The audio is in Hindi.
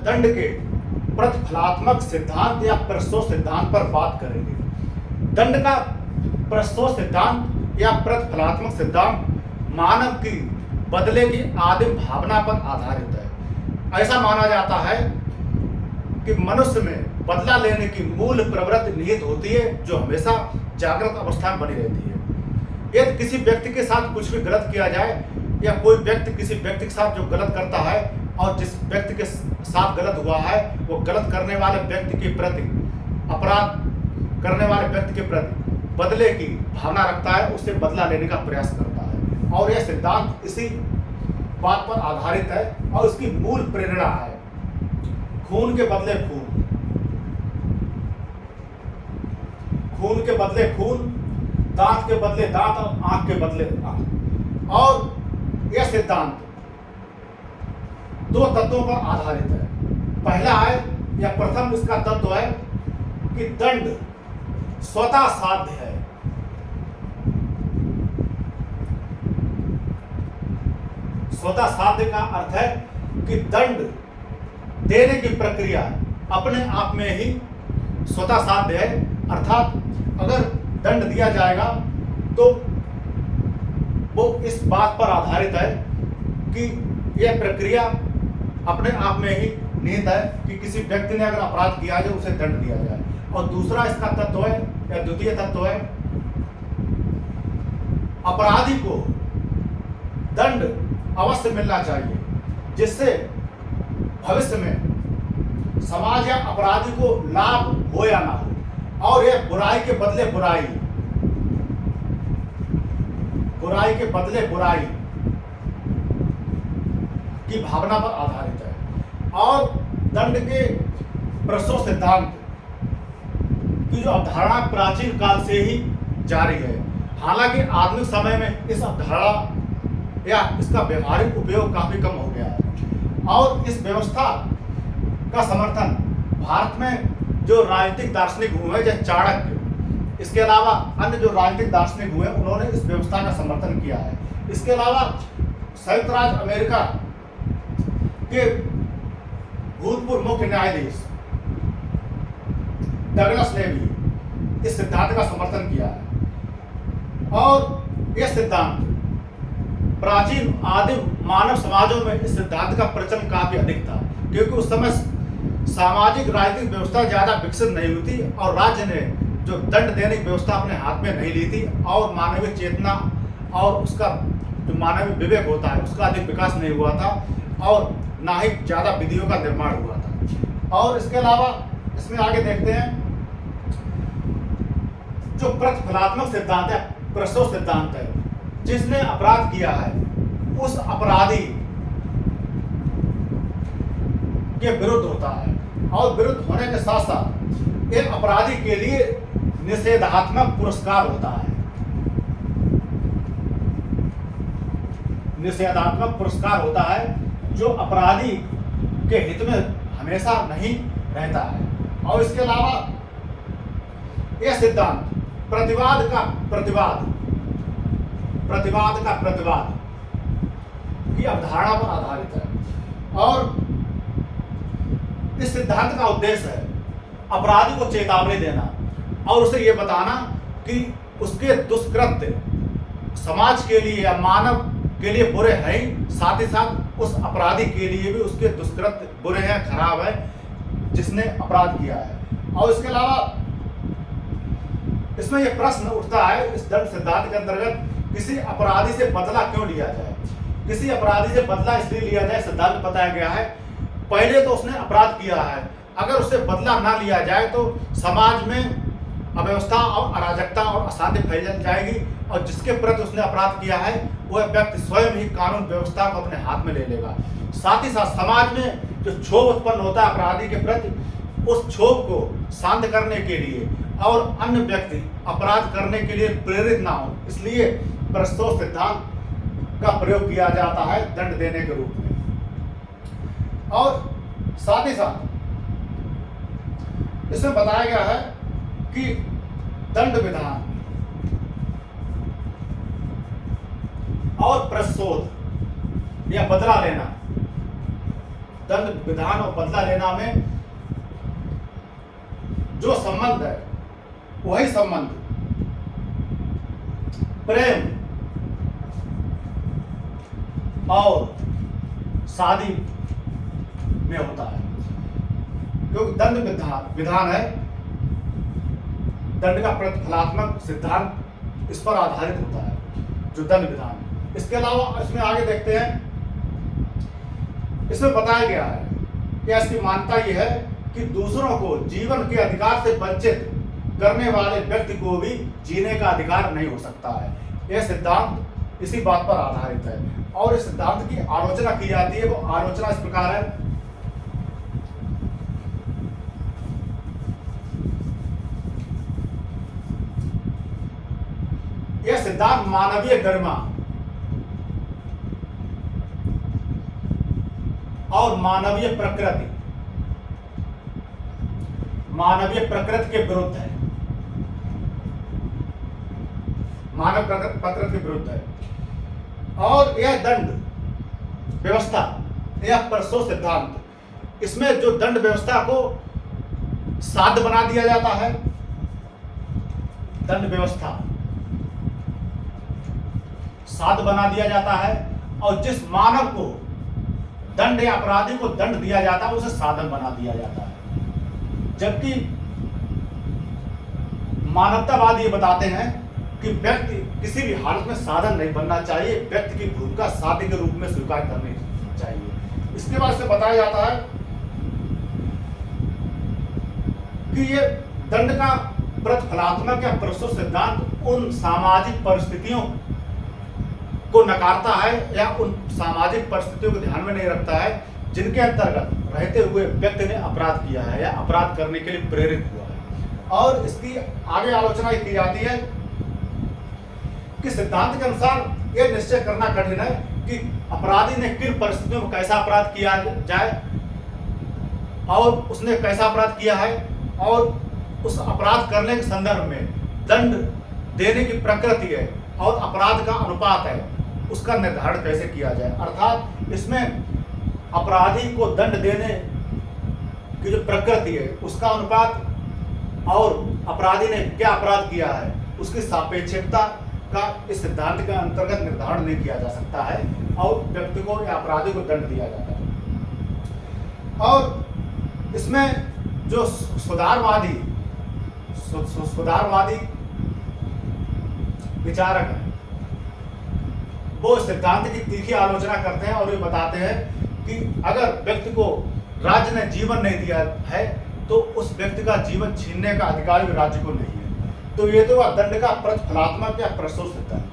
दंड के प्रतिफलात्मक सिद्धांत या प्रस्तुत सिद्धांत पर बात करेंगे। दंड का प्रस्तुत सिद्धांत या प्रतिफलात्मक सिद्धांत मानव की बदले की आदिम भावना पर आधारित है। ऐसा माना जाता है कि मनुष्य में बदला लेने की मूल प्रवृत्ति निहित होती है, जो हमेशा जागृत अवस्था में बनी रहती है। यदि किसी व्यक्ति के साथ कुछ भी गलत किया जाए या कोई व्यक्ति किसी व्यक्ति के साथ जो गलत करता है और जिस व्यक्ति के साथ गलत हुआ है वो गलत करने वाले व्यक्ति के प्रति, अपराध करने वाले व्यक्ति के प्रति बदले की भावना रखता है, उससे बदला लेने का प्रयास करता है। और यह सिद्धांत इसी बात पर आधारित है और इसकी मूल प्रेरणा है खून के बदले खून, खून के बदले खून, दांत के बदले दांत और आंख के बदले आंख। और यह सिद्धांत दो तत्वों पर आधारित है। पहला है या प्रथम इसका तत्व है कि दंड स्वतः साध्य है। स्वतः साध्य का अर्थ है कि दंड देने की प्रक्रिया अपने आप में ही स्वतः साध्य है। अर्थात अगर दंड दिया जाएगा तो वो इस बात पर आधारित है कि यह प्रक्रिया अपने आप में ही निहित है कि किसी व्यक्ति ने अगर अपराध किया है उसे दंड दिया जाए। और दूसरा इसका तत्व है या द्वितीय तत्व है, अपराधी को दंड अवश्य मिलना चाहिए, जिससे भविष्य में समाज या अपराधी को लाभ हो या ना हो। और यह बुराई के बदले बुराई, बुराई के बदले बुराई की भावना पर आधारित है। और दंड के प्रस्तुत सिद्धांत की जो अवधारणा प्राचीन काल से ही जारी है। हालांकि आधुनिक समय में इस अवधारणा या इसका व्यवहारिक उपयोग काफी कम हो गया है। और इस व्यवस्था का समर्थन भारत में जो राजनीतिक दार्शनिक हुए जैसे चाणक्य, इसके अलावा अन्य जो राजनीतिक दार्शनिक हुए उन्होंने इस व्यवस्था का समर्थन किया है। इसके अलावा संयुक्त राज्य अमेरिका के भूतपूर्व मुख्य न्यायाधीश डगलस ने भी इस सिद्धांत का समर्थन किया है। और यह सिद्धांत प्राचीन आदिम मानव समाजों में इस सिद्धांत का प्रचलन काफी अधिक था, क्योंकि उस समय सामाजिक राजनीतिक व्यवस्था ज्यादा विकसित नहीं हुई थी और राज्य ने जो दंड देने की व्यवस्था अपने हाथ में नहीं ली थी और मानवीय चेतना और उसका जो मानवीय विवेक होता है उसका अधिक विकास नहीं हुआ था और ना ही ज्यादा विधियों का निर्माण हुआ था। और इसके अलावा इसमें आगे देखते हैं जो प्रतिफलात्मक सिद्धांत है, प्रस्तुत सिद्धांत है, जिसने अपराध किया है उस अपराधी के विरुद्ध होता है। और विरुद्ध होने के साथ साथ एक अपराधी के लिए निषेधात्मक पुरस्कार होता है। निषेधात्मक पुरस्कार होता है जो अपराधी के हित में हमेशा नहीं रहता है। और इसके अलावा यह सिद्धांत प्रतिवाद का प्रतिवाद की अवधारणा पर आधारित है। और इस सिद्धांत का उद्देश्य है अपराधी को चेतावनी देना और उसे यह बताना कि उसके दुष्कृत्य समाज के लिए या मानव के लिए बुरे हैं, साथ ही साथ उस अपराधी के लिए भी उसके दुष्कृत्य बुरे हैं, खराब है, जिसने अपराध किया है। और इसके अलावा इसमें यह प्रश्न उठता है इस दंड सिद्धांत के अंतर्गत, किसी अपराधी से बदला क्यों लिया जाए। किसी अपराधी से बदला इसलिए लिया जाए, सिद्धांत बताया गया है, पहले तो उसने अपराध किया है, अगर उससे बदला ना लिया जाए तो समाज में अव्यवस्था और अराजकता और अशांति फैल जाएगी और जिसके प्रति उसने अपराध किया है वह व्यक्ति स्वयं ही कानून व्यवस्था को अपने हाथ में ले लेगा। साथ ही साथ समाज में जो क्षोभ उत्पन्न होता है अपराधी के प्रति, उस क्षोभ को शांत करने के लिए और अन्य व्यक्ति अपराध करने के लिए प्रेरित ना हो, इसलिए प्रस्तुत सिद्धांत का प्रयोग किया जाता है दंड देने के रूप में। और साथ ही साथ इसमें बताया गया है कि दंड विधान और प्रस्तुत या बदला लेना दंड विधान और बदला लेना में जो संबंध है वही संबंध प्रेम और शादी में होता है, क्योंकि दंड विधान है, दंड का प्रतिफलात्मक सिद्धांत इस पर आधारित होता है जो दंड विधान। इसके अलावा इसमें आगे देखते हैं, इसमें बताया गया है कि इसकी मान्यता यह है कि दूसरों को जीवन के अधिकार से वंचित करने वाले व्यक्ति को भी जीने का अधिकार नहीं हो सकता है। यह सिद्धांत इसी बात पर आधारित है और इस सिद्धांत की आलोचना की जाती है। वो आलोचना इस प्रकार है, यह सिद्धांत मानवीय गरिमा और मानवीय प्रकृति के विरुद्ध है, मानव प्रकृति के विरुद्ध है। और यह दंड व्यवस्था, यह परसो सिद्धांत, इसमें जो दंड व्यवस्था को साध्य बना दिया जाता है, दंड व्यवस्था साध्य बना दिया जाता है, और जिस मानव को दंड या अपराधी को दंड दिया जाता है उसे साधन बना दिया जाता है। जबकि मानवतावादी ये बताते हैं कि व्यक्ति किसी भी हालत में साधन नहीं बनना चाहिए, व्यक्ति की भूमिका साध्य के रूप में स्वीकार करनी चाहिए। इसके बाद से बताया जाता है कि ये दंड का प्रतिफलात्मक या परसो सिद्धांत उन सामाजिक परिस्थितियों को नकारता है या उन सामाजिक परिस्थितियों को ध्यान में नहीं रखता है जिनके अंतर्गत रहते हुए व्यक्ति ने अपराध किया है या अपराध करने के लिए प्रेरित हुआ है। और इसकी आगे आलोचना की जाती है कि सिद्धांत के अनुसार यह निश्चय करना कठिन है कि अपराधी ने किन परिस्थितियों में कैसा अपराध किया जाए और उसने कैसा अपराध किया है, और उस अपराध करने के संदर्भ में दंड देने की प्रकृति है और अपराध का अनुपात है, उसका निर्धारण कैसे किया जाए। अर्थात इसमें अपराधी को दंड देने की जो प्रकृति है उसका अनुपात और अपराधी ने क्या अपराध किया है उसकी सापेक्षिकता का इस सिद्धांत के अंतर्गत निर्धारण नहीं किया जा सकता है और व्यक्ति को या अपराधी को दंड दिया जाता है। और इसमें जो सुधारवादी विचारक हैं वो सिद्धांत की तीखी आलोचना करते हैं और ये बताते हैं कि अगर व्यक्ति को राज्य ने जीवन नहीं दिया है तो उस व्यक्ति का जीवन छीनने का अधिकार भी राज्य को नहीं है। तो ये तो दंड का प्रतिफलात्मक या परसो सिद्धांत